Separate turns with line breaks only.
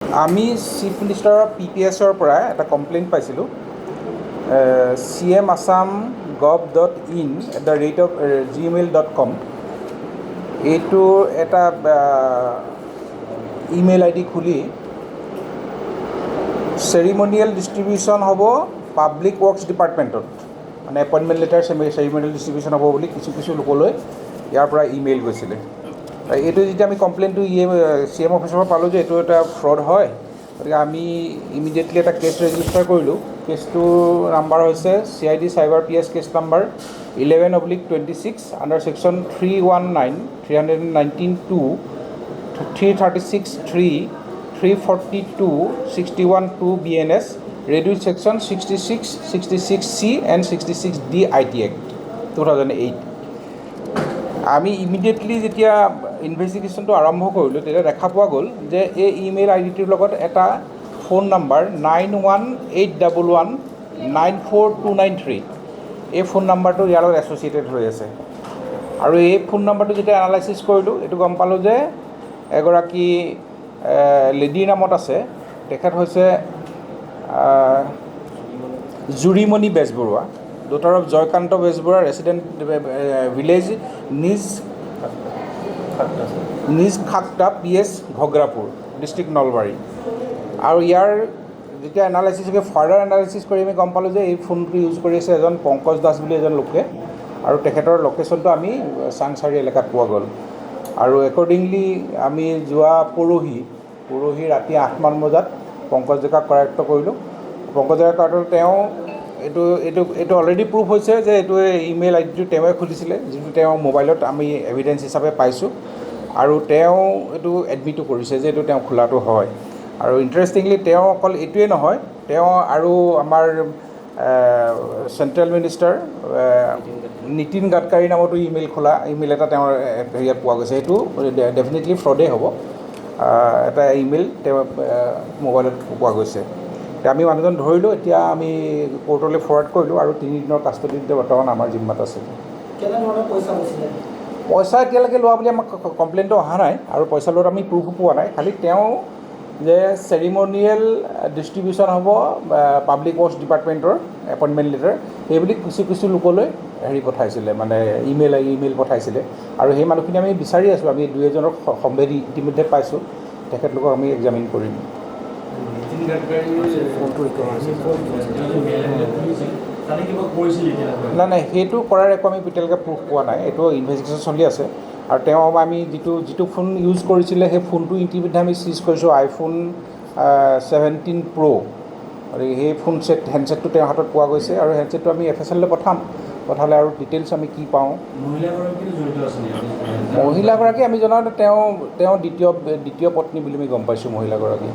আমি চিফ মিনিষ্টাৰৰ PPSৰ পৰা এটা কমপ্লেইণ্ট পাইছিলোঁ cmassam.gov.in@gmail.com এইটো এটা ইমেইল ID খুলি চেৰিমনিয়েল ডিষ্ট্ৰিবিউশ্যন হ'ব পাব্লিক ৱৰ্কছ ডিপাৰ্টমেণ্টত, মানে এপইণ্টমেণ্ট লেটাৰ চেৰিমনিয়েল ডিষ্ট্ৰিবিউশ্যন হ'ব বুলি কিছু লোকলৈ ইয়াৰ পৰা ইমেইল গৈছিলে। এইটো যেতিয়া আমি কমপ্লেইনটো CM অফিচৰ পৰা পালোঁ যে এইটো এটা ফ্ৰড হয়, গতিকে আমি ইমিডিয়েটলি এটা কেছ ৰেজিষ্টাৰ কৰিলোঁ। কেছটোৰ নাম্বাৰ হৈছে CID cyber PS case number 11/26 under section 319, 319(2), 336(3), 342, 61(2) BNS, reduced section 66, 66C and 66D IT Act 2008। আমি ইমিডিয়েটলি যেতিয়া ইনভেষ্টিগেশ্যনটো আৰম্ভ কৰিলোঁ তেতিয়া দেখা পোৱা গ'ল যে এই ইমেইল IDটোৰ লগত এটা ফোন নাম্বাৰ 9181194293 এই ফোন নাম্বাৰটো ইয়াৰ লগত এছ'চিয়েটেড হৈ আছে। আৰু এই ফোন নাম্বাৰটো যেতিয়া এনালাইচিছ কৰিলোঁ এইটো গম পালোঁ যে এগৰাকী লেডিৰ নামত আছে। তেখেত হৈছে Jurimoni Bezbaruah, daughter of Joykanta Bezbaruah, resident village Nij Khakata PS Ghograpur, district Nalbari. আৰু ইয়াৰ যেতিয়া এনালাইচিছ ফাৰ্ডাৰ এনালাইচিছ কৰি আমি গম পালোঁ যে এই ফোনটো ইউজ কৰি আছে এজন পংকজ দাস বুলি এজন লোকে, আৰু তেখেতৰ লোকেশ্যনটো আমি চাংচাৰী এলেকাত পোৱা গ'ল। আৰু একৰ্ডিংলি আমি যোৱা পৰহি ৰাতি 8মান বজাত পংকজ ডেকাক কৰায়ত্ব কৰিলোঁ। পংকজ ডেকাক কৰায়ত্ব তেওঁ এইটো অলৰেডি প্ৰুভ হৈছে যে এইটো ইমেইল IDটো তেওঁৱে খুলিছিলে, যিটো তেওঁ মোবাইলত আমি এভিডেঞ্চ হিচাপে পাইছোঁ। আৰু তেওঁ এইটো এডমিটো কৰিছে যে এইটো তেওঁ খোলাটো হয়। আৰু ইণ্টাৰেষ্টিংলি তেওঁ অকল এইটোৱে নহয়, তেওঁ আৰু আমাৰ চেণ্ট্ৰেল মিনিষ্টাৰ নীতিন গাডকাৰী নামতো ইমেইল এটা তেওঁৰ হেৰিয়াত পোৱা গৈছে। সেইটো ডেফিনেটলি ফ্ৰডেই হ'ব। এটা ইমেইল তেওঁ মোবাইলত পোৱা গৈছে। এতিয়া আমি মানুহজন ধৰিলোঁ, এতিয়া আমি কোৰ্টলৈ ফৰৱাৰ্ড কৰিলোঁ আৰু 3 দিনৰ কাষ্টডিত বৰ্তমান আমাৰ জিম্মাত আছে। পইচা এতিয়ালৈকে লোৱা বুলি আমাক কমপ্লেইনটো অহা নাই, আৰু পইচা লোৱাত আমি প্ৰুফো পোৱা নাই। খালি তেওঁ যে চেৰিমনিয়েল ডিষ্ট্ৰিবিউশ্যন হ'ব পাব্লিক ৱৰ্কছ ডিপাৰ্টমেণ্টৰ এপইণ্টমেণ্ট লেটাৰ, সেইবুলি কিছু লোকলৈ পঠাইছিলে, মানে ইমেইল পঠাইছিলে। আৰু সেই মানুহখিনি আমি বিচাৰি আছোঁ। আমি 2-এজনক সম্ভেদ ইতিমধ্যে পাইছোঁ, তেখেতলোকক আমি এক্সামিন কৰিম। নাই, সেইটো কৰাৰ একো আমি এতিয়ালৈকে প্ৰুফ পোৱা নাই। এইটো ইনভেষ্টিগেশ্যন চলি আছে। আৰু তেওঁ আমি যিটো ফোন ইউজ কৰিছিলে সেই ফোনটো ইতিমধ্যে আমি চিজ কৰিছোঁ, iPhone 17 Pro। গতিকে সেই হেণ্ডছেটটো তেওঁৰ হাতত পোৱা গৈছে, আৰু হেণ্ডছেটটো আমি FSL পঠালে আৰু ডিটেইলছ আমি কি পাওঁ। মহিলাগৰাকী আমি জনাওঁতে তেওঁ দ্বিতীয় পত্নী বুলি আমি গম পাইছোঁ মহিলাগৰাকী।